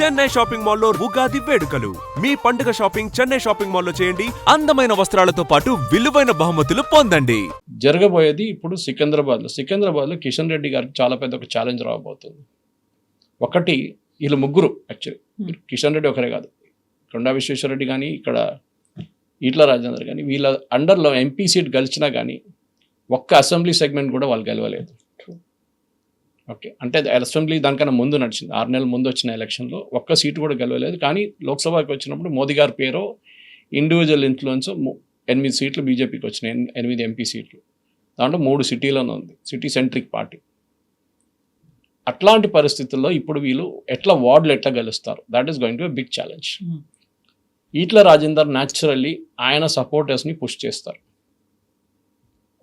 Chennai shopping మాల్లో ఉగాది వేడుకలు. మీ పండుగ షాపింగ్ చెన్నై షాపింగ్ మాల్లో చేయండి. అందమైన వస్త్రాలతో పాటు విలువైన బహుమతులు పొందండి. జరగబోయేది ఇప్పుడు సికింద్రాబాద్లో కిషన్ రెడ్డి గారికి చాలా పెద్ద ఒక ఛాలెంజ్ రాబోతుంది. ఒకటి, వీళ్ళు ముగ్గురు యాక్చువల్లీ కిషన్ రెడ్డి ఒకరే కాదు, కొండా విశ్వేశ్వరరెడ్డి కానీ ఇక్కడ ఈట్ల రాజేందర్ కానీ వీళ్ళ అండర్లో ఎంపీ సీట్ గెలిచినా కానీ ఒక్క అసెంబ్లీ సెగ్మెంట్ కూడా వాళ్ళు గెలవలేదు. ఓకే, అంటే అసెంబ్లీ దానికన్నా ముందు నడిచింది, 6 నెలల ముందు వచ్చిన ఎలక్షన్లో ఒక్క సీటు కూడా గెలవలేదు. కానీ లోక్సభకి వచ్చినప్పుడు మోదీ గారి పేరు ఇండివిజువల్ ఇన్ఫ్లుయెన్స్ 8 సీట్లు బీజేపీకి వచ్చినాయి, 8 ఎంపీ సీట్లు, దాంట్లో 3 సిటీలోనే ఉంది, సిటీ సెంట్రిక్ పార్టీ. అట్లాంటి పరిస్థితుల్లో ఇప్పుడు వీళ్ళు వార్డులు ఎట్లా గెలుస్తారు, that is going to be big challenge. Eatala Rajender naturally ఆయన సపోర్టర్స్ని పుష్ చేస్తారు.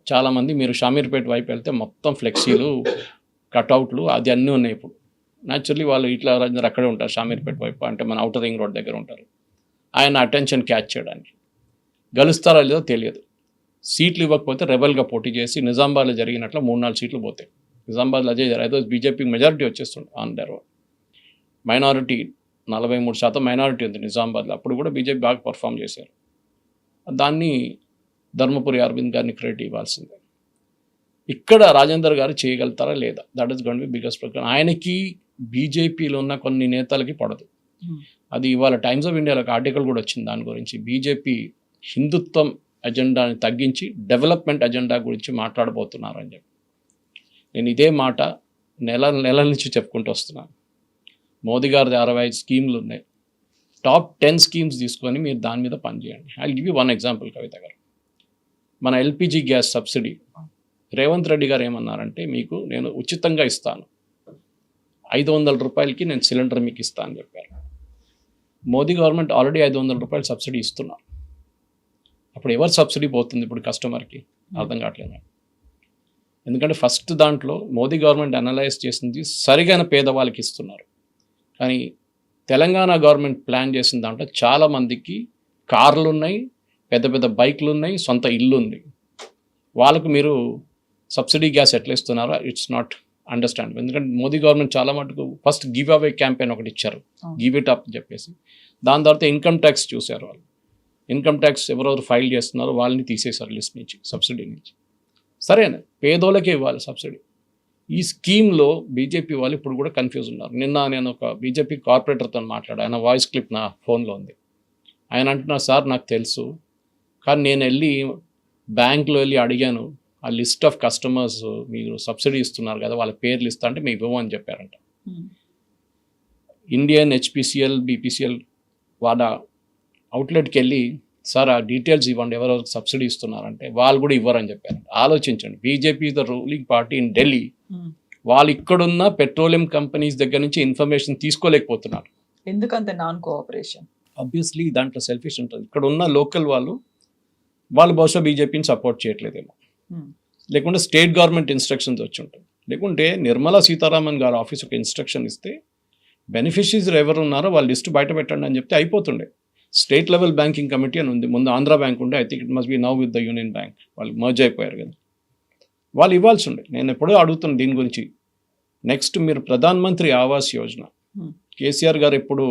చాలామంది మీరు షామీర్పేట వైపు వెళ్తే మొత్తం ఫ్లెక్సీలు, కట్అవుట్లు అది అన్నీ ఉన్నాయి. ఇప్పుడు న్యాచురల్లీ వాళ్ళు ఈట్ల రాజేందర్ అక్కడే ఉంటారు, షామీర్పేట వైపు, అంటే మన ఔటర్ రింగ్ రోడ్ దగ్గర ఉంటారు. ఆయన అటెన్షన్ క్యాచ్ చేయడానికి గెలుస్తారో లేదో తెలియదు. సీట్లు ఇవ్వకపోతే రెబల్గా పోటీ చేసి నిజామాబాద్లో జరిగినట్లు 3-4 సీట్లు పోతాయి. నిజామాబాద్లో అదే అయితే బీజేపీకి మెజారిటీ వచ్చేస్తుంది on their own. Minority 43% minority ఉంది నిజామాబాద్లో, అప్పుడు కూడా బీజేపీ బాగా పర్ఫామ్ చేశారు. దాన్ని ధర్మపురి అరవింద్ గారిని క్రెడిట్ ఇవ్వాల్సిందే. ఇక్కడ రాజేందర్ గారు చేయగలుగుతారా లేదా, that is going to B biggest problem. ఆయనకి బీజేపీలో ఉన్న కొన్ని నేతలకి పడదు. అది ఇవాళ టైమ్స్ ఆఫ్ ఇండియాలో ఒక ఆర్టికల్ కూడా వచ్చింది దాని గురించి. బీజేపీ హిందుత్వం అజెండాని తగ్గించి డెవలప్మెంట్ అజెండా గురించి మాట్లాడబోతున్నారు అని చెప్పి. నేను ఇదే మాట నెల నుంచి చెప్పుకుంటూ వస్తున్నాను. మోదీ గారిది 65 స్కీమ్లు ఉన్నాయి. టాప్ 10 స్కీమ్స్ తీసుకొని మీరు దాని మీద పనిచేయండి. I give you one example Kavitha garu. మన LPG gas subsidy Revanth Reddy garu ఏమన్నారంటే, మీకు నేను ఉచితంగా ఇస్తాను, 500 రూపాయలకి నేను సిలిండర్ మీకు ఇస్తాను అని చెప్పారు. మోదీ గవర్నమెంట్ ఆల్రెడీ 500 రూపాయలు సబ్సిడీ ఇస్తున్నారు. అప్పుడు ఎవరు సబ్సిడీ పోతుంది ఇప్పుడు కస్టమర్కి అర్థం కావట్లేదు. ఎందుకంటే ఫస్ట్ దాంట్లో మోదీ గవర్నమెంట్ అనలైజ్ చేసింది సరిగైన పేదవాళ్ళకి ఇస్తున్నారు. కానీ తెలంగాణ గవర్నమెంట్ ప్లాన్ చేసిన దాంట్లో చాలామందికి కార్లు ఉన్నాయి, పెద్ద పెద్ద బైక్లు ఉన్నాయి, సొంత ఇల్లు ఉంది. వాళ్ళకు మీరు సబ్సిడీ గ్యాస్ ఎట్లా ఇస్తున్నారో ఇట్స్ నాట్ అండర్స్టాండ్. ఎందుకంటే మోదీ గవర్నమెంట్ చాలా మటుకు ఫస్ట్ గివ్ అవే క్యాంపెయిన్ ఒకటి ఇచ్చారు, గివ్ ఇట్ అప్ చెప్పేసి. దాని తర్వాత ఇన్కమ్ ట్యాక్స్ చూశారు. వాళ్ళు ఇన్కమ్ ట్యాక్స్ ఎవరెవరు ఫైల్ చేస్తున్నారో వాళ్ళని తీసేశారు లిస్ట్ నుంచి, సబ్సిడీ నుంచి. సరేనా, పేదోళ్ళకే ఇవ్వాలి సబ్సిడీ. ఈ స్కీమ్లో బీజేపీ వాళ్ళు ఇప్పుడు కూడా కన్ఫ్యూజ్ ఉన్నారు. నిన్న నేను ఒక బీజేపీ కార్పొరేటర్తో మాట్లాడా, ఆయన వాయిస్ క్లిప్ నా ఫోన్లో ఉంది. ఆయన అంటున్నారు, సార్ నాకు తెలుసు, కానీ నేను బ్యాంకులో వెళ్ళి అడిగాను, ఆ లిస్ట్ ఆఫ్ కస్టమర్స్ మీరు సబ్సిడీ ఇస్తున్నారు కదా వాళ్ళ పేర్లు ఇస్తా అంటే మేము ఇవ్వమని చెప్పారంట. ఇండియన్ హెచ్పిసిఎల్ బీపీసీఎల్ వాళ్ళ అవుట్లెట్కి వెళ్ళి, సార్ ఆ డీటెయిల్స్ ఇవ్వండి ఎవరెవరికి సబ్సిడీ ఇస్తున్నారంటే వాళ్ళు కూడా ఇవ్వరని చెప్పారంట. ఆలోచించండి, BJP the ruling party in Delhi, వాళ్ళు ఇక్కడున్న పెట్రోలియం కంపెనీస్ దగ్గర నుంచి ఇన్ఫర్మేషన్ తీసుకోలేకపోతున్నారు. ఎందుకంటే నాన్ కోఆపరేషన్ ఆబ్వియస్లీ దాంట్లో సెల్ఫిష్ ఉంటుంది. ఇక్కడ ఉన్న లోకల్ వాళ్ళు బహుశా బీజేపీని సపోర్ట్ చేయట్లేదేమో, లేకుంటే స్టేట్ గవర్నమెంట్ ఇన్స్ట్రక్షన్స్ వచ్చి ఉంటుంది. లేకుంటే నిర్మలా సీతారామన్ గారు ఆఫీస్ ఒక ఇన్స్ట్రక్షన్ ఇస్తే బెనిఫిషరీస్ ఎవరు ఉన్నారో వాళ్ళ లిస్టు బయట పెట్టండి అని చెప్తే అయిపోతుండే. స్టేట్ లెవెల్ బ్యాంకింగ్ కమిటీ అని ఉంది, ముందు ఆంధ్ర బ్యాంక్ ఉండే, I think it must be now with the union bank, వాళ్ళు మర్జ్ అయిపోయారు కదా, వాళ్ళు ఇవ్వాల్సి ఉండే. నేను ఎప్పుడూ అడుగుతున్నాను దీని గురించి. నెక్స్ట్ మీరు ప్రధాన్ మంత్రి ఆవాస్ యోజన, కేసీఆర్ గారు ఎప్పుడు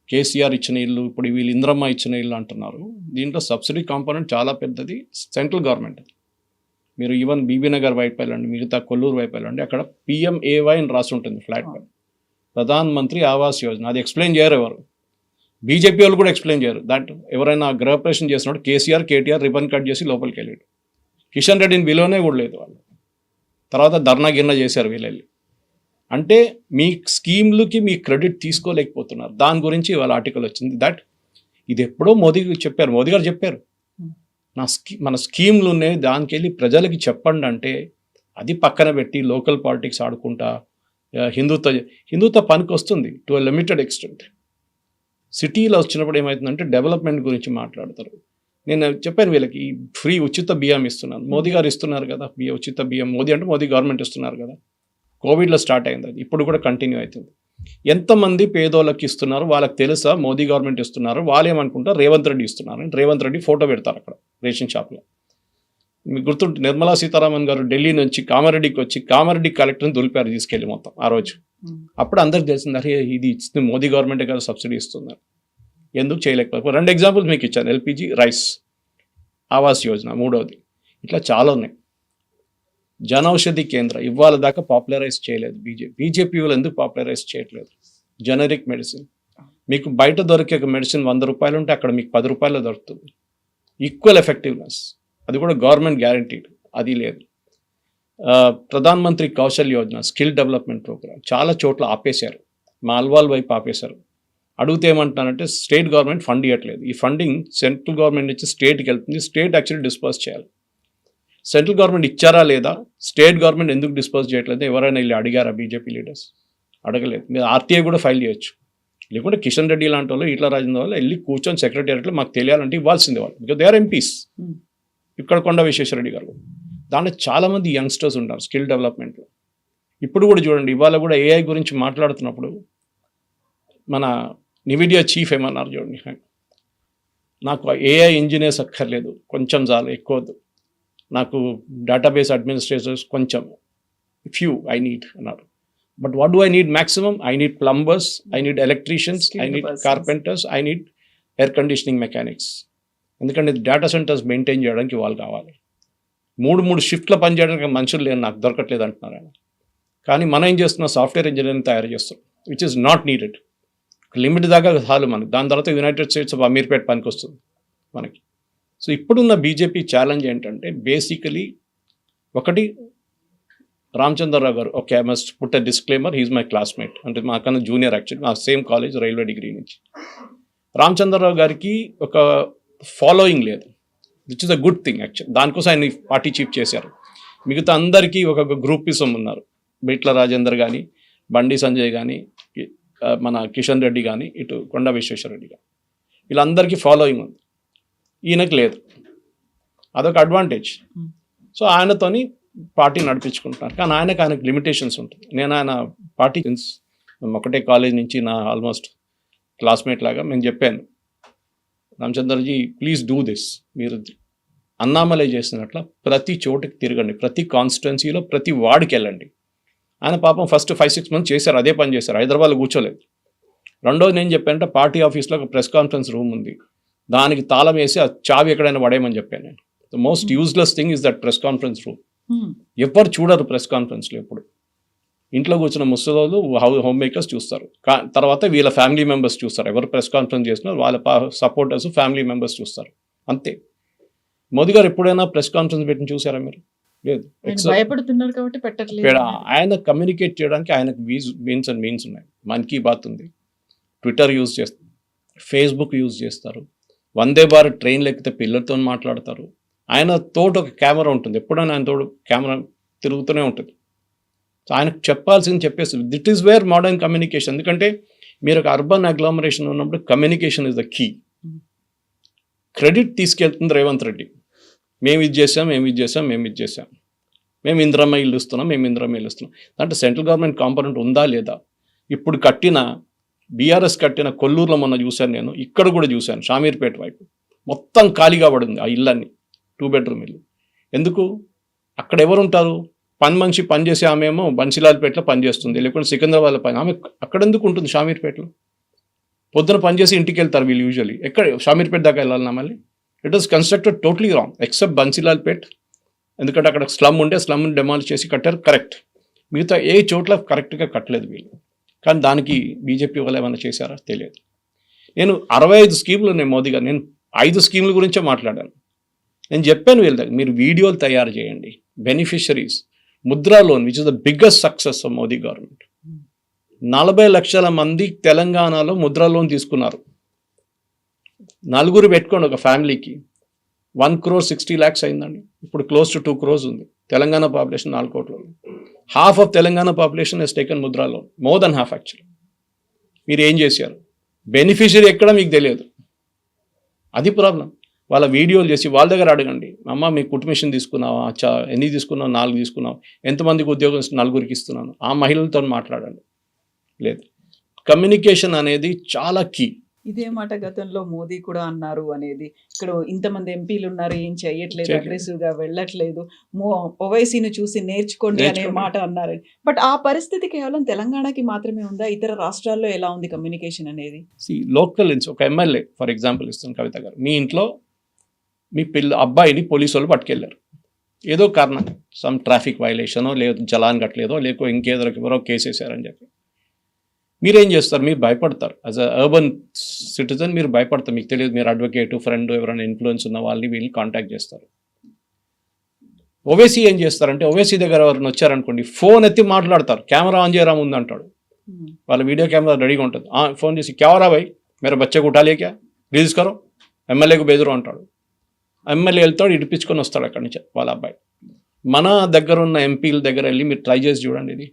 కేసీఆర్ ఇచ్చిన ఇల్లు, ఇప్పుడు వీళ్ళు ఇంద్రమ్మ ఇచ్చిన ఇల్లు అంటున్నారు. దీంట్లో సబ్సిడీ కాంపోనెంట్ చాలా పెద్దది, సెంట్రల్ గవర్నమెంట్. మీరు ఈవెన్ బీబీ నగర్ వైపు వెళ్ళండి, మిగతా కొల్లూరు వైపు వెళ్ళండి, అక్కడ PMAY అని రాసి ఉంటుంది ఫ్లాట్ పైన, ప్రధాన్ మంత్రి ఆవాస్ యోజన. అది ఎక్స్ప్లెయిన్ చేయరు ఎవరు, బీజేపీ వాళ్ళు కూడా ఎక్స్ప్లెయిన్ చేయరు. దాట్ ఎవరైనా గృహప్రవేశం చేసినప్పుడు KTR రిబన్ కట్ చేసి లోపలికి వెళ్ళాడు. కిషన్ రెడ్డిని విలువనే కూడా లేదు వాళ్ళు. తర్వాత ధర్నా గిర్నా చేశారు వీళ్ళు. అంటే మీ స్కీమ్లకి మీ క్రెడిట్ తీసుకోలేకపోతున్నారు. దాని గురించి వాళ్ళ ఆర్టికల్ వచ్చింది. దట్ ఇది ఎప్పుడో మోదీ గారు చెప్పారు, మన స్కీమ్లు ఉన్నాయి దానికి వెళ్ళి ప్రజలకి చెప్పండి అంటే, అది పక్కన పెట్టి లోకల్ పాలిటిక్స్ ఆడుకుంటా హిందుత్వ పనికి వస్తుంది టు ఎ లిమిటెడ్ ఎక్స్టెంట్. సిటీలో వచ్చినప్పుడు ఏమవుతుందంటే డెవలప్మెంట్ గురించి మాట్లాడతారు. నేను చెప్పాను వీళ్ళకి ఫ్రీ ఉచిత బియ్యం ఇస్తున్నాను, మోదీ గారు ఇస్తున్నారు కదా ఉచిత బియ్యం. మోదీ గవర్నమెంట్ ఇస్తున్నారు కదా, కోవిడ్లో స్టార్ట్ అయింది అది, ఇప్పుడు కూడా కంటిన్యూ అవుతుంది. ఎంతమంది పేదోళ్ళకి ఇస్తున్నారు వాళ్ళకి తెలుసా? మోదీ గవర్నమెంట్ ఇస్తున్నారు, వాళ్ళు ఏమనుకుంటారు రేవంత్ రెడ్డి ఇస్తున్నారు. రేవంత్ రెడ్డి ఫోటో పెడతారు అక్కడ రేషన్ షాప్లో. మీకు గుర్తుంటే నిర్మలా సీతారామన్ గారు ఢిల్లీ నుంచి కామారెడ్డికి వచ్చి కామారెడ్డి కలెక్టర్ని దులిపారు తీసుకెళ్ళి మొత్తం ఆ రోజు. అప్పుడు అందరికి తెలిసింది, అరే ఇది ఇస్తుంది మోదీ గవర్నమెంటే కదా సబ్సిడీ ఇస్తున్నారు, ఎందుకు చేయలేకపోతే. 2 ఎగ్జాంపుల్స్ మీకు ఇచ్చాను, ఎల్పిజి, రైస్, ఆవాస్ యోజన, మూడవది. ఇట్లా చాలా ఉన్నాయి. జనౌషధి కేంద్ర ఇవాళ దాకా పాపులరైజ్ చేయలేదు బీజేపీ వాళ్ళు. ఎందుకు పాపులరైజ్ చేయట్లేదు? జనరిక్ మెడిసిన్ మీకు బయట దొరికే ఒక మెడిసిన్ 100 రూపాయలు ఉంటే అక్కడ మీకు 10 రూపాయలు దొరుకుతుంది. ఈక్వల్ ఎఫెక్టివ్నెస్, అది కూడా గవర్నమెంట్ గ్యారంటీడ్, అది లేదు. Pradhan Mantri Kaushal Yojana, skill development program చాలా చోట్ల ఆపేశారు, మాల్వాల్ వైపు ఆపేశారు. అడిగితే ఏమంటున్నారంటే స్టేట్ గవర్నమెంట్ ఫండ్ ఇవ్వట్లేదు. ఈ ఫండింగ్ సెంట్రల్ గవర్నమెంట్ నుంచి స్టేట్కి వెళ్తుంది, స్టేట్ యాక్చువల్లీ డిస్పర్స్ చేయాలి. సెంట్రల్ గవర్నమెంట్ ఇచ్చారా లేదా, స్టేట్ గవర్నమెంట్ ఎందుకు డిస్పర్స్ చేయట్లేదు ఎవరైనా వెళ్ళి అడిగారా బీజేపీ లీడర్స్? అడగలేదు. మీరు ఆర్టీఐ కూడా ఫైల్ చేయొచ్చు, లేకుంటే కిషన్ రెడ్డి లాంటి వాళ్ళు, ఈట్ల రాజేంద్ర వాళ్ళు వెళ్ళి కూర్చొని సెక్రటేరియట్లో మాకు తెలియాలంటే ఇవ్వాల్సిందే వాళ్ళు, బికాజ్ దే ఆర్ ఎంపీస్. ఇక్కడ కొండ విశ్వేశ్వరరెడ్డి గారు, దాంట్లో చాలామంది యంగ్స్టర్స్ ఉంటారు స్కిల్ డెవలప్మెంట్లో. ఇప్పుడు కూడా చూడండి, ఇవాళ కూడా ఏఐ గురించి మాట్లాడుతున్నప్పుడు మన నివిడియా చీఫ్ ఏమన్నారు చూడండి, నాకు ఏఐ ఇంజనీర్స్ అక్కర్లేదు, కొంచెం చాలు, ఎక్కువ వద్దు, నాకు డేటాబేస్ అడ్మినిస్ట్రేటర్స్ కొంచెం ఫ్యూ ఐ నీడ్ అన్నారు. But what do I need maximum? I need plumbers, I need electricians, I need carpenters, I need air conditioning mechanics. ఎందుకంటే డేటా సెంటర్స్ మెయింటైన్ చేయడానికి వాళ్ళు కావాలి. 3 షిఫ్ట్ల పని చేయడానికి మనుషులు లేరు, నాకు దొరకట్లేదు అంటున్నారు ఆయన. కానీ మనం ఏం చేస్తున్నాం, సాఫ్ట్వేర్ ఇంజనీరింగ్ తయారు చేస్తాం, which is not needed. Limit దాకా చాలు మనకి, దాని తర్వాత యునైటెడ్ స్టేట్స్ ఆఫ్ అమీర్పేట్ పనికి వస్తుంది మనకి. సో ఇప్పుడున్న బీజేపీ ఛాలెంజ్ ఏంటంటే బేసికలీ ఒకటి, రామచంద్రరావు గారు, okay I must put a disclaimer, he's my classmate, అంటే మాకన్నా జూనియర్ యాక్చువల్లీ, మా సేమ్ కాలేజ్ రైల్వే డిగ్రీ నుంచి. రామచంద్రరావు గారికి ఒక ఫాలోయింగ్ లేదు, which is a good thing actual. దానికోసం ఆయన పార్టీ చీఫ్ చేశారు. మిగతా అందరికీ ఒక గ్రూపిజం ఉన్నారు, ఈట్ల రాజేందర్ కానీ, బండి సంజయ్ కానీ, మన కిషన్ రెడ్డి కానీ, ఇటు కొండ విశ్వేశ్వరరెడ్డి కానీ, వీళ్ళందరికీ ఫాలోయింగ్ ఉంది, ఈయనకు లేదు. అదొక అడ్వాంటేజ్. సో ఆయనతోని పార్టీ నడిపించుకుంటున్నారు. కానీ ఆయనకు లిమిటేషన్స్ ఉంటుంది. నేను ఆయన పార్టీ మేము ఒకటే కాలేజ్ నుంచి నా ఆల్మోస్ట్ క్లాస్మేట్ లాగా నేను చెప్పాను, రామచంద్రజీ ప్లీజ్ డూ దిస్, మీరు అన్నామలై చేసినట్ల ప్రతి చోటుకి తిరగండి, ప్రతి కాన్స్టిట్యున్సీలో ప్రతి వార్డుకి వెళ్ళండి. ఆయన పాపం ఫస్ట్ 5-6 మంత్స్ చేశారు, అదే పని చేశారు, హైదరాబాద్లో కూర్చోలేదు. రెండోది నేను చెప్పానంటే పార్టీ ఆఫీస్లో ఒక ప్రెస్ కాన్ఫరెన్స్ రూమ్ ఉంది, దానికి తాళం వేసి ఆ చావి ఎక్కడైనా పడేయమని చెప్పాను నేను. The most useless thing is that press conference room. ఎవరు చూడరు ప్రెస్ కాన్ఫరెన్స్లో, ఎప్పుడు ఇంట్లో కూర్చున్న ముసలోళ్ళు హోమ్ మేకర్స్ చూస్తారు, తర్వాత వీళ్ళ ఫ్యామిలీ మెంబర్స్ చూస్తారు. ఎవరు ప్రెస్ కాన్ఫరెన్స్ చేసినా వాళ్ళ సపోర్టర్స్ ఫ్యామిలీ మెంబర్స్ చూస్తారు, అంతే. మోదీ గారు ఎప్పుడైనా ప్రెస్ కాన్ఫరెన్స్ పెట్టి చూసారా మీరు? లేదు. భయపడుతున్నారు కాబట్టి పెట్టట్లేదు. ఆయన కమ్యూనికేట్ చేయడానికి ఆయనకు మీన్స్ అండ్ మీన్స్ ఉన్నాయి. మన్ కీ బాత్ ఉంది, ట్విట్టర్ యూజ్ చేస్తారు, ఫేస్బుక్ యూజ్ చేస్తారు, వందే భారత్ ట్రైన్లు ఎక్కితే పిల్లలతో మాట్లాడతారు. ఆయన తోడు ఒక కెమెరా ఉంటుంది, ఎప్పుడైనా ఆయన తోడు కెమెరా తిరుగుతూనే ఉంటుంది. సో ఆయనకు చెప్పాల్సింది చెప్పేసి, that is where modern communication. ఎందుకంటే మీరు ఒక అర్బన్ అగ్లామరేషన్ ఉన్నప్పుడు communication is the key. Credit తీసుకెళ్తుంది రేవంత్ రెడ్డి, మేము ఇది చేసాం, మేము ఇది చేసాం, మేము ఇది చేసాం, మేము ఇందిరమ్మ ఇల్లు ఇస్తున్నాం, మేము ఇందిరమ్మ ఇల్లు ఇస్తున్నాం. అంటే సెంట్రల్ గవర్నమెంట్ కాంపోనెంట్ ఉందా లేదా? ఇప్పుడు కట్టిన బీఆర్ఎస్ కట్టిన కొల్లూరులో మొన్న చూశాను నేను, ఇక్కడ కూడా చూశాను షామీర్పేట వైపు, మొత్తం ఖాళీగా పడింది ఆ ఇళ్ళన్నీ, 2 బెడ్రూమ్ ఇల్లు. ఎందుకు? అక్కడ ఎవరు ఉంటారు? మనిషి పనిచేసే ఆమె ఏమో బన్సీలాల్పేటలో పనిచేస్తుంది, లేకుంటే సికింద్రాబాద్లో పని, ఆమె అక్కడ ఎందుకు ఉంటుంది షామీర్పేటలో? పొద్దున పనిచేసి ఇంటికి వెళ్తారు వీళ్ళు యూజువల్లీ. ఎక్కడ షామీర్పేట దాకా వెళ్ళాలన్నా మళ్ళీ? It was constructed totally wrong except Bansilalpet, ఎందుకంటే అక్కడ స్లమ్ ఉంటే స్లమ్ని డెమాలిష్ చేసి కట్టారు, కరెక్ట్. మిగతా ఏ చోట్ల కరెక్ట్గా కట్టలేదు వీళ్ళు. కానీ దానికి బీజేపీ వాళ్ళు ఏమైనా చేశారా? తెలియదు. నేను 65 స్కీములు ఉన్నాయి మోదీ గారు, నేను 5 స్కీముల గురించే మాట్లాడాను. నేను చెప్పాను వీళ్ళ దగ్గర, మీరు వీడియోలు తయారు చేయండి, beneficiaries, Mudra loan which is the biggest success of Modi government. 40 లక్షల మంది తెలంగాణలో ముద్రా లోన్ తీసుకున్నారు. 4 పెట్టుకోండి ఒక ఫ్యామిలీకి, 1,60,00,000 అయిందండి. ఇప్పుడు క్లోజ్ టు 2 crores ఉంది. తెలంగాణ పాపులేషన్ 4 కోట్లు. Half of Telangana population has taken Mudra loan, more than half actually. మీరు ఏం చేశారు? బెనిఫిషరీ ఎక్కడ మీకు తెలియదు, అది ప్రాబ్లం. వాళ్ళ వీడియోలు చేసి వాళ్ళ దగ్గర అడగండి, అమ్మ మీ కుటుంబిషన్ తీసుకున్నావా, ఎన్ని తీసుకున్నావు? 4 తీసుకున్నావు. ఎంతమందికి ఉద్యోగం 4 ఇస్తున్నాను, ఆ మహిళలతో మాట్లాడండి. లేదు, కమ్యూనికేషన్ అనేది చాలా కీ. ఇదే మాట గతంలో మోదీ కూడా అన్నారు అనేది. ఇక్కడ ఇంతమంది ఎంపీలు ఉన్నారు, ఏం చేయట్లేదు, చేయట్లేదు. అగ్రెసివ్ గా వెళ్ళట్లేదు, ఓవైసీని చూసి నేర్చుకోండి అనే నేర్చుకోండి. మాట అన్నారు. బట్ ఆ పరిస్థితి కేవలం తెలంగాణకి మాత్రమే ఉందా? ఇతర రాష్ట్రాల్లో ఎలా ఉంది కమ్యూనికేషన్ అనేది? లోకల్ ఒక ఎమ్మెల్యే ఫర్ ఎగ్జాంపుల్ ఇస్తాను కవిత గారు, మీ ఇంట్లో మీ అబ్బాయిని పోలీసు వాళ్ళు పట్టుకెళ్ళారు, ఏదో కారణం సమ్ ట్రాఫిక్ వైలేషనో, లేదు చలాన్ కట్టలేదో, లేకో ఇంకేదో ఎవరో కేసు వేసారని చెప్పి మీరేం చేస్తారు? మీరు భయపడతారు. యాజ్ అ అర్బన్ సిటిజన్ మీరు భయపడతారు. మీకు తెలియదు, మీరు అడ్వకేట్, ఫ్రెండ్, ఎవరైనా ఇన్ఫ్లుయెన్స్ ఉన్న వాళ్ళని వీళ్ళని కాంటాక్ట్ చేస్తారు. ఓవైసీ ఏం చేస్తారంటే, ఓవైసీ దగ్గర ఎవరైనా వచ్చారనుకోండి, ఫోన్ ఎత్తి మాట్లాడతారు, కెమెరా ఆన్ చేయరా ముందు అంటాడు. వాళ్ళ వీడియో కెమెరా రెడీగా ఉంటుంది. ఫోన్ చేసి క్యావరా భాయ్ మేరా బచ్చకు ఉఠాలే క్యా, రిలీజ్ కరో, ఎమ్మెల్యేకు బెదురు అంటాడు. ఎమ్మెల్యే వెళ్తాడు, ఇడిపించుకొని వస్తాడు అక్కడి నుంచి వాళ్ళ అబ్బాయి. మన దగ్గర ఉన్న ఎంపీల దగ్గర వెళ్ళి మీరు ట్రై చేసి చూడండి, ఇది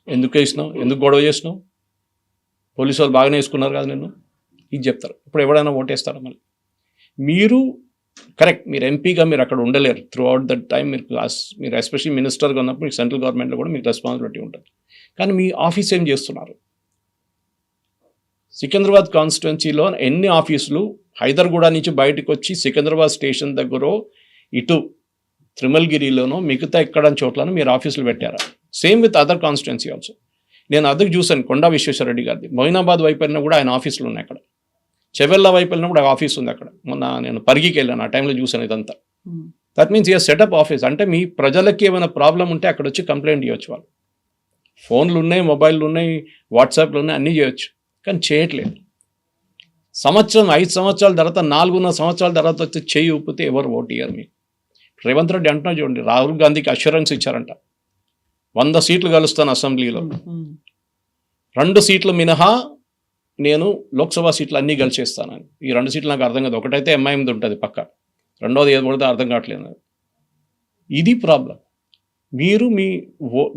ఎందుకు వేసినావు, ఎందుకు గొడవ చేసినావు, పోలీసు వాళ్ళు బాగానే వేసుకున్నారు కదా నిన్ను, ఇది చెప్తారు. ఇప్పుడు ఎవడైనా ఓటేస్తారా? మళ్ళీ మీరు కరెక్ట్, మీరు ఎంపీగా మీరు అక్కడ ఉండలేరు త్రూ అవుట్ దట్ టైం. మీరు ఎస్పెషల్లీ మినిస్టర్గా ఉన్నప్పుడు మీకు సెంట్రల్ గవర్నమెంట్లో కూడా మీకు రెస్పాన్సిబిలిటీ ఉంటుంది. కానీ మీ ఆఫీస్ ఏం చేస్తున్నారు? సికింద్రాబాద్ కాన్స్టిట్యున్సీలో ఎన్ని ఆఫీసులు హైదర్గూడ నుంచి బయటకు వచ్చి సికింద్రాబాద్ స్టేషన్ దగ్గర ఇటు త్రిమల్గిరిలోనో మిగతా ఎక్కడ చోట్లను మీరు ఆఫీసులు పెట్టారా? Same with other constituency also. నేను అదకు చూశాను, కొండా విశ్వేశ్వరరెడ్డి గారిది మొయినాబాద్ వైపు వెళ్ళినా కూడా ఆయన ఆఫీసులు ఉన్నాయి అక్కడ. చెవెల్లా వైపు వెళ్ళినా కూడా ఆఫీస్ ఉంది అక్కడ. మొన్న నేను పరిగికి వెళ్ళాను, ఆ టైంలో చూశాను ఇదంతా. That means year setup office. అంటే మీ ప్రజలకి ఏమైనా ప్రాబ్లం ఉంటే అక్కడ వచ్చి కంప్లైంట్ చేయొచ్చు. వాళ్ళు ఫోన్లు ఉన్నాయి, మొబైల్లు ఉన్నాయి, వాట్సాప్లు ఉన్నాయి, అన్నీ చేయొచ్చు. కానీ చేయట్లేదు. 5 సంవత్సరాల తర్వాత 4.5 సంవత్సరాల తర్వాత వచ్చి చేయి ఊపితే ఎవరు ఓటు ఇయ్యరు మీకు. రేవంత్ రెడ్డి అంటున్నా చూడండి, రాహుల్ గాంధీకి అష్యూరెన్స్ ఇచ్చారంట, 100 సీట్లు కలుస్తాను అసెంబ్లీలో, 2 సీట్లు మినహా నేను లోక్సభ సీట్లు అన్నీ గెలిచేస్తానని. ఈ 2 సీట్లు నాకు అర్థం కాదు. ఒకటైతే ఎంఐఎంది ఉంటుంది పక్క, రెండోది ఏది పడితే అర్థం కావట్లేదు. ఇది ప్రాబ్లం. మీరు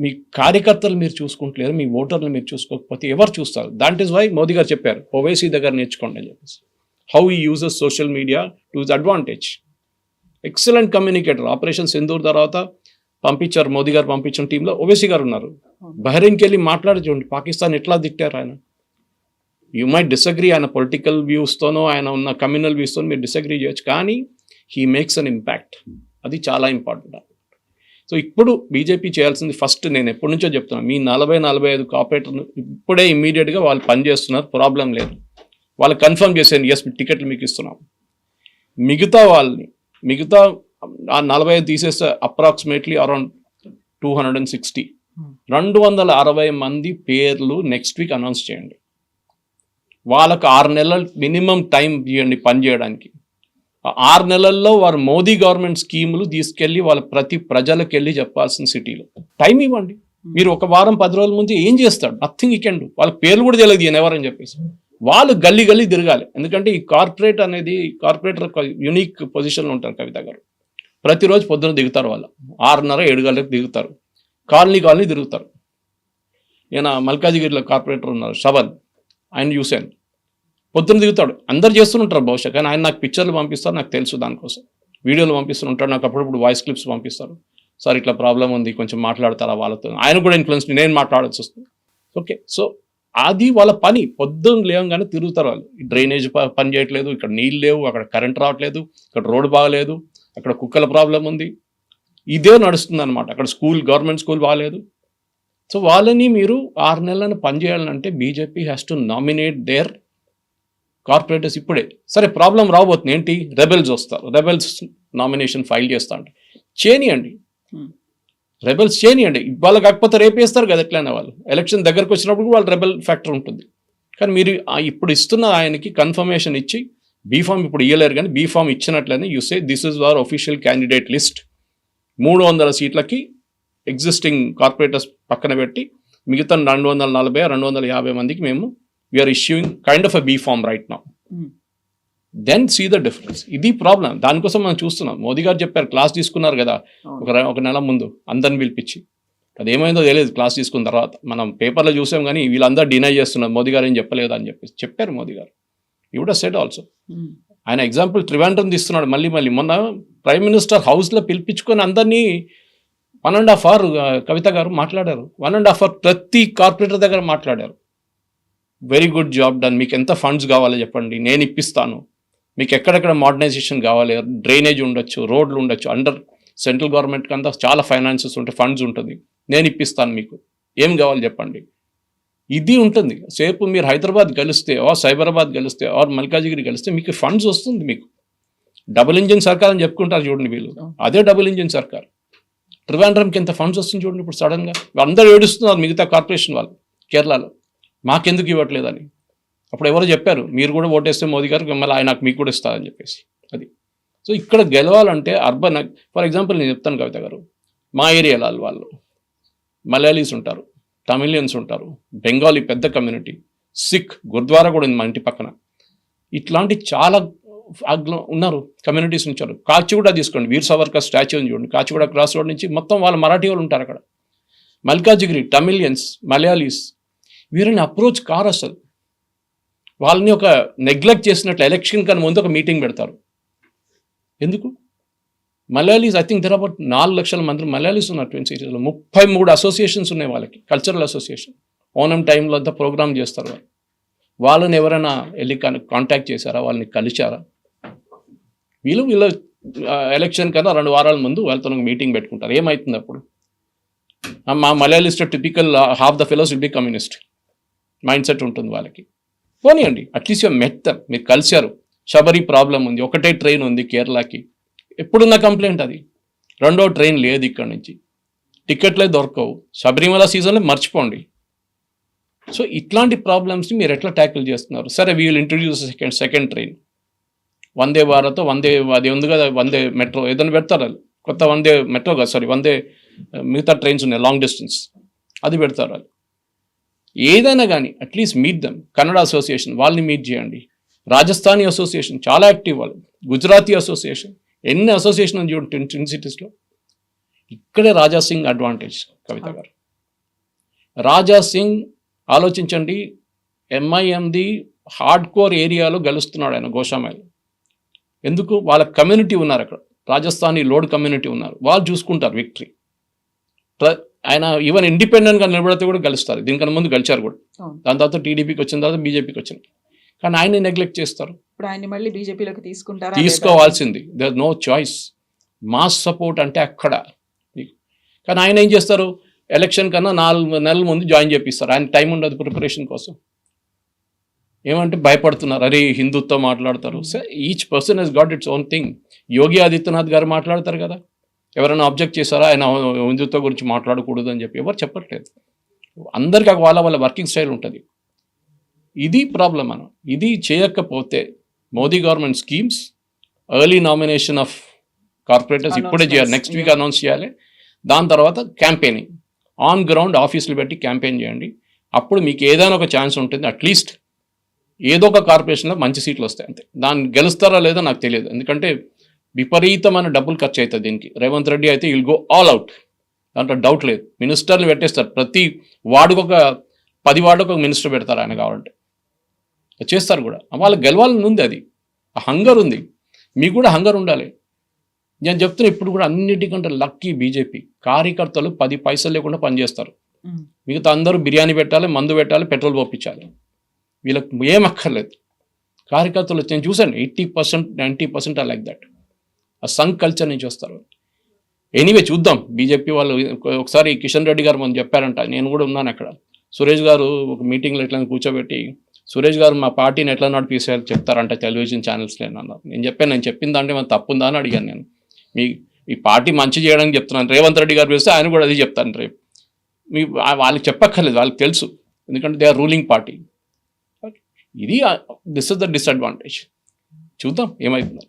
మీ కార్యకర్తలు మీరు చూసుకుంటలేరు, మీ ఓటర్లు మీరు చూసుకోకపోతే ఎవరు చూస్తారు? దాట్ ఈస్ వై మోదీ గారు చెప్పారు, ఓవైసీ దగ్గర నేర్చుకోండి అని చెప్పేసి. హౌ ఈ uses social media to his advantage. Excellent communicator. Operation Sindoor తర్వాత పంపించారు, మోదీ గారు పంపించిన టీంలో ఓవైసీ గారు ఉన్నారు. బహ్రెయిన్కి వెళ్ళి మాట్లాడి చూడండి, పాకిస్తాన్ ఎట్లా తిట్టారు ఆయన. యూ మైట్ డిసగ్రీ, ఆయన పొలిటికల్ వ్యూస్తోనో ఆయన ఉన్న కమ్యూనల్ వ్యూస్తోనో మీరు డిసగ్రీ చేయొచ్చు, కానీ హీ మేక్స్ అన్ ఇంపాక్ట్. అది చాలా ఇంపార్టెంట్. సో ఇప్పుడు బీజేపీ చేయాల్సింది ఫస్ట్, నేను ఎప్పటి నుంచో చెప్తున్నాను, మీ 40-45 కార్పొరేటర్లు ఇప్పుడే ఇమ్మీడియట్గా వాళ్ళు పనిచేస్తున్నారు, ప్రాబ్లం లేదు. వాళ్ళు కన్ఫర్మ్ చేసేయండి, ఎస్ టికెట్లు మీకు ఇస్తున్నాం. మిగతా వాళ్ళని ఆ 45 తీసేస్తే అప్రాక్సిమేట్లీ అరౌండ్ 260 260 మంది పేర్లు నెక్స్ట్ వీక్ అనౌన్స్ చేయండి. వాళ్ళకు 6 నెలలు మినిమం టైం ఇవ్వండి పని చేయడానికి. 6 నెలల్లో వారు మోదీ గవర్నమెంట్ స్కీములు తీసుకెళ్ళి వాళ్ళ ప్రతి ప్రజలకు వెళ్ళి చెప్పాల్సిన సిటీలో టైం ఇవ్వండి. మీరు ఒక వారం 10 రోజుల ముందు ఏం చేస్తాడు? నథింగ్. ఈ కెన్ డూ. వాళ్ళ పేర్లు కూడా తెలియదు ఈయన ఎవరని చెప్పేసి. వాళ్ళు గల్లీ తిరగాలి. ఎందుకంటే ఈ కార్పొరేటర్ యూనిక్ పొజిషన్లో ఉంటారు. కవిత గారు ప్రతిరోజు పొద్దున దిగుతారు, వాళ్ళు 6:30-7 గంటలకు దిగుతారు, కాలనీ తిరుగుతారు. నేను మల్కాజిగిరిలో కార్పొరేటర్ ఉన్నారు షబన్, ఆయన చూశాను, పొద్దున దిగుతాడు. అందరు చేస్తుంటారు బహుశా, కానీ ఆయన నాకు పిక్చర్లు పంపిస్తారు, నాకు తెలుసు దానికోసం. వీడియోలు పంపిస్తుంటాడు, నాకు అప్పుడప్పుడు వాయిస్ క్లిప్స్ పంపిస్తారు. సార్ ఇట్లా ప్రాబ్లం ఉంది, కొంచెం మాట్లాడతారా వాళ్ళతో. ఆయన కూడా ఇన్ఫ్లుయెన్స్, నేను మాట్లాడాల్సి వస్తుంది. ఓకే, సో అది వాళ్ళ పని. పొద్దున్న లేవగానే తిరుగుతారు వాళ్ళు. డ్రైనేజ్ పని చేయట్లేదు, ఇక్కడ నీళ్ళు లేవు, అక్కడ కరెంట్ రావట్లేదు, ఇక్కడ రోడ్డు బాగలేదు, అక్కడ కుక్కల ప్రాబ్లం ఉంది, ఇదే నడుస్తుంది అనమాట. అక్కడ గవర్నమెంట్ స్కూల్ బాగాలేదు. సో వాళ్ళని మీరు 6 నెలలను పనిచేయాలంటే BJP has to nominate their corporators ఇప్పుడే. సరే, ప్రాబ్లం రాబోతుంది ఏంటి? రెబెల్స్ వస్తారు, రెబెల్స్ నామినేషన్ ఫైల్ చేస్తా అంటే చేయనియండి, రెబెల్స్ చేయనియండి. ఇవాళ కాకపోతే రేపేస్తారు కదా ఎట్లయినా. వాళ్ళు ఎలక్షన్ దగ్గరకు వచ్చినప్పుడు వాళ్ళు రెబెల్ ఫ్యాక్టర్ ఉంటుంది. కానీ మీరు ఇప్పుడు ఇస్తున్న ఆయనకి కన్ఫర్మేషన్ ఇచ్చి బీఫామ్ ఇప్పుడు ఇవ్వలేరు, కానీ బీఫామ్ ఇచ్చినట్లనే you say this is our official candidate list. 300 సీట్లకి ఎగ్జిస్టింగ్ కార్పొరేటర్స్ పక్కన పెట్టి మిగతా 240-250 మందికి మేము we are issuing kind of a B form right now. Then see the difference. ఇది ప్రాబ్లం. దానికోసం మనం చూస్తున్నాం. మోదీ గారు చెప్పారు, క్లాస్ తీసుకున్నారు కదా ఒక నెల ముందు అందరిని పిలిపించి. అదేమైందో తెలియదు క్లాస్ తీసుకున్న తర్వాత. మనం పేపర్లో చూసాం, కానీ వీళ్ళందరూ డినై చేస్తున్నారు, మోదీ గారు ఏం చెప్పలేదు అని చెప్పేసి చెప్పారు మోదీ గారు. You would have said also. ఆయన ఎగ్జాంపుల్ ట్రివాండ్రం తీస్తున్నాడు మళ్ళీ. మొన్న ప్రైమ్ మినిస్టర్ హౌస్లో పిలిపించుకొని అందరినీ 1.5 hours కవిత గారు మాట్లాడారు. 1.5 hours ప్రతి కార్పొరేటర్ దగ్గర మాట్లాడారు. వెరీ గుడ్ జాబ్ డన్, మీకు ఎంత ఫండ్స్ కావాలో చెప్పండి, నేను ఇప్పిస్తాను. మీకు ఎక్కడెక్కడ మోడర్నైజేషన్ కావాలి, డ్రైనేజ్ ఉండొచ్చు, రోడ్లు ఉండొచ్చు, అండర్ సెంట్రల్ గవర్నమెంట్ అంతా చాలా ఫైనాన్సెస్ ఉంటాయి, ఫండ్స్ ఉంటుంది, నేను ఇప్పిస్తాను, మీకు ఏం కావాలి చెప్పండి. ఇది ఉంటుంది. సేపు మీరు హైదరాబాద్ గెలిస్తే ఆర్ సైబరాబాద్ గెలిస్తే ఆర్ మల్కాజిగిరి గెలిస్తే మీకు ఫండ్స్ వస్తుంది. మీకు డబుల్ ఇంజిన్ సర్కార్ అని చెప్పుకుంటారు చూడండి వీళ్ళు, అదే డబుల్ ఇంజిన్ సర్కార్. ట్రివాండ్రంకి ఎంత ఫండ్స్ వస్తుంది చూడండి ఇప్పుడు సడన్గా. అందరూ ఏడుస్తున్నారు మిగతా కార్పొరేషన్ వాళ్ళు కేరళలో, మాకెందుకు ఇవ్వట్లేదని. అప్పుడు ఎవరో చెప్పారు మీరు కూడా ఓటేస్తే మోదీ గారు మళ్ళీ ఆయన మీకు కూడా ఇస్తారని చెప్పేసి. అది సో ఇక్కడ గెలవాలంటే అర్బన్, ఫర్ ఎగ్జాంపుల్ నేను చెప్తాను కవిత గారు, మా ఏరియాలో వాళ్ళు మలయాళీస్ ఉంటారు, తమిళియన్స్ ఉంటారు, బెంగాలీ పెద్ద కమ్యూనిటీ, సిక్ గురుద్వారా కూడా ఉంది మా ఇంటి పక్కన. ఇట్లాంటి చాలా ఉన్నారు కమ్యూనిటీస్ ఉంచారు. కాచిగూడ తీసుకోండి, వీర్ సావర్కర్ స్టాచ్యూ ఉంది చూడండి, కాచిగూడ క్రాస్ రోడ్ నుంచి మొత్తం వాళ్ళ మరాఠీ వాళ్ళు ఉంటారు అక్కడ. మల్కాజిగిరి తమిళియన్స్, మలయాళీస్, వీరిని అప్రోచ్ కారు అసలు. వాళ్ళని ఒక నెగ్లెక్ట్ చేసినట్లు ఎలక్షన్ కన్నా ముందు ఒక మీటింగ్ పెడతారు. ఎందుకు? Malayalis I think there about 4 లక్షల మంది మలయాళీస్ ఉన్నారు ట్విన్ సిటీస్లో. 33 అసోసియేషన్స్ ఉన్నాయి వాళ్ళకి, కల్చరల్ అసోసియేషన్. ఓనం టైంలో అంతా ప్రోగ్రామ్ చేస్తారు వాళ్ళు. వాళ్ళని ఎవరైనా వెళ్ళి కాంటాక్ట్ చేశారా, వాళ్ళని కలిశారా? వీళ్ళు ఎలక్షన్ కన్నా 2 వారాల ముందు వాళ్ళతో మీటింగ్ పెట్టుకుంటారు. ఏమవుతుంది అప్పుడు? మా మలయాళిస్ట్ typical half the fellows will be communist mindset ఉంటుంది వాళ్ళకి. పోనీయండి, అట్లీస్ట్ మెత్తం మీరు కలిశారు. శబరి ప్రాబ్లం ఉంది, ఒకటే ట్రైన్ ఉంది కేరళకి, ఎప్పుడున్న కంప్లైంట్ అది. 2వ ట్రైన్ లేదు ఇక్కడ నుంచి, టికెట్లే దొరకవు, శబరిమల సీజన్లో మర్చిపోండి. సో ఇట్లాంటి ప్రాబ్లమ్స్ని మీరు ఎట్లా ట్యాకిల్ చేస్తున్నారు? సరే wheel introduce second train, Vande Bharat, అది ఉంది కదా, వందే మెట్రో ఏదైనా పెడతారు. వాళ్ళు కొత్త వందే మెట్రో కాదు, సారీ వందే మిగతా ట్రైన్స్ ఉన్నాయి లాంగ్ డిస్టెన్స్, అది పెడతారు వాళ్ళు. ఏదైనా కానీ at least meet dum. Kannada association వాళ్ళని మీట్ చేయండి. రాజస్థానీ అసోసియేషన్ చాలా యాక్టివ్ వాళ్ళు, గుజరాతీ అసోసియేషన్, ఎన్ని అసోసియేషన్ ఉంది చూడండి ట్విన్ సిటీస్లో. ఇక్కడే రాజా సింగ్ అడ్వాంటేజ్ కవిత గారు. రాజా సింగ్ ఆలోచించండి, ఎంఐఎంది హార్డ్ కోర్ ఏరియాలో గెలుస్తున్నాడు ఆయన గోషామైల్. ఎందుకు? వాళ్ళ కమ్యూనిటీ ఉన్నారు అక్కడ, రాజస్థానీ లోడ్ కమ్యూనిటీ ఉన్నారు, వాళ్ళు చూసుకుంటారు విక్టరీ. ఆయన ఈవెన్ ఇండిపెండెంట్గా నిలబడితే కూడా గెలుస్తారు. దీనికన్నా ముందు గెలిచారు కూడా. దాని తర్వాత టీడీపీకి వచ్చిన తర్వాత బీజేపీకి వచ్చింది. కానీ ఆయన్ని నెగ్లెక్ట్ చేస్తారు. ఇప్పుడు ఆయన మళ్ళీ బీజేపీలోకి తీసుకుంటారా? తీసుకోవాల్సింది, there no choice. Mass support అంటే అక్కడ. కానీ ఆయన ఏం చేస్తారు, ఎలక్షన్ కన్నా 4 నెలల ముందు జాయిన్ చేపిస్తారు. ఆయన టైం ఉండదు ప్రిపరేషన్ కోసం. ఏమంటే భయపడుతున్నారు, అరే హిందుత్వం మాట్లాడతారు. So each person he's got its own thing. Yogi Adityanath garu మాట్లాడతారు కదా, ఎవరైనా ఆబ్జెక్ట్ చేశారా ఆయన హిందుత్వం గురించి మాట్లాడకూడదు అని చెప్పి? ఎవరు చెప్పట్లేదు. అందరికీ వాళ్ళ వర్కింగ్ స్టైల్ ఉంటుంది. ఇది ప్రాబ్లం. మనం ఇది చేయకపోతే Modi government schemes, early nomination of corporators ఇప్పుడే చేయాలి, నెక్స్ట్ వీక్ అనౌన్స్ చేయాలి. దాని తర్వాత క్యాంపెయినింగ్ ఆన్ గ్రౌండ్, ఆఫీసులు పెట్టి క్యాంపెయిన్ చేయండి. అప్పుడు మీకు ఏదైనా ఒక ఛాన్స్ ఉంటుంది. అట్లీస్ట్ ఏదో ఒక కార్పొరేషన్లో మంచి సీట్లు వస్తాయి అంతే. దాన్ని గెలుస్తారా లేదో నాకు తెలియదు, ఎందుకంటే విపరీతమైన డబ్బులు ఖర్చు అవుతుంది దీనికి. రేవంత్ రెడ్డి అయితే విల్ గో ఆల్ అవుట్, దాంట్లో డౌట్ లేదు. మినిస్టర్లు పెట్టేస్తారు, ప్రతి వార్డుకు 10 వార్డుకు ఒక మినిస్టర్ పెడతారు ఆయన కావాలంటే, చేస్తారు కూడా. వాళ్ళకి గెలవాలని ఉంది, అది ఆ హంగర్ ఉంది. మీకు కూడా హంగర్ ఉండాలి. నేను చెప్తున్నా, ఇప్పుడు కూడా అన్నిటికంటే లక్కీ బీజేపీ. కార్యకర్తలు 10 పైసలు లేకుండా పనిచేస్తారు. మిగతా అందరూ బిర్యానీ పెట్టాలి, మందు పెట్టాలి, పెట్రోల్ పంపించాలి. వీళ్ళకి ఏం అక్కర్లేదు. కార్యకర్తలు నేను చూసాను 80%, 90% లైక్ దట్. ఆ సంఘ్ కల్చర్ నుంచి వస్తారు. ఎనీవే చూద్దాం. బీజేపీ వాళ్ళు ఒకసారి కిషన్ రెడ్డి గారు మనం చెప్పారంట, నేను కూడా ఉన్నాను అక్కడ. సురేష్ గారు ఒక మీటింగ్లో ఎట్లా కూర్చోబెట్టి, సురేష్ గారు మా పార్టీని ఎట్లా నడిపిస్తారు చెప్తారంట టెలివిజన్ ఛానల్స్లో అన్నారు. నేను చెప్పిన దాంట్లో మన తప్పుందా అని అడిగాను నేను. మీ పార్టీ మంచి చేయడానికి చెప్తున్నాను. రేవంత్ రెడ్డి గారు పిలిస్తే ఆయన కూడా అది చెప్తాను రేపు. వాళ్ళకి చెప్పక్కర్లేదు, వాళ్ళకి తెలుసు, ఎందుకంటే దే ఆర్ రూలింగ్ పార్టీ. ఇది దిస్ ఇస్ ద డిసడ్వాంటేజ్. చూద్దాం ఏమవుతుంది.